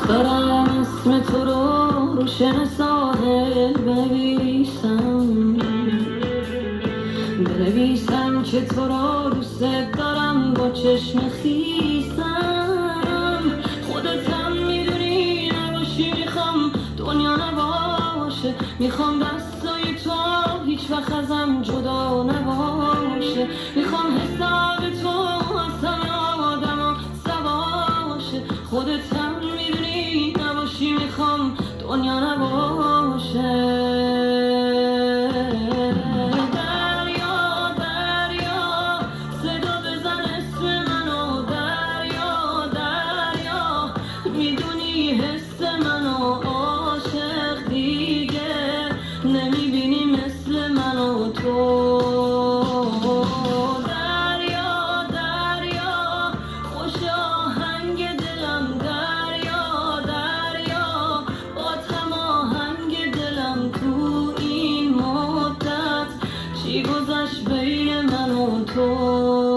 دارم اسم تو رو شن ساحل بنویسم که تو را دوست دارم با چشم خیسم. خودت هم میدونی نباشی میخوام دنیا نباشه، میخوام دستای تو هیچ وقت ازم جدا نباشه، میخوام حساب تو از همه آدم سواشه. خودت هم میدونی نباشی میخوام دنیا نباشه. میدونی حس منو عاشق دیگه نمیبینی مثل منو تو. دریا دریا خوش آهنگ دلم، دریا دریا با تماهنگ دلم. تو این مدت چی گذشت بین من و تو؟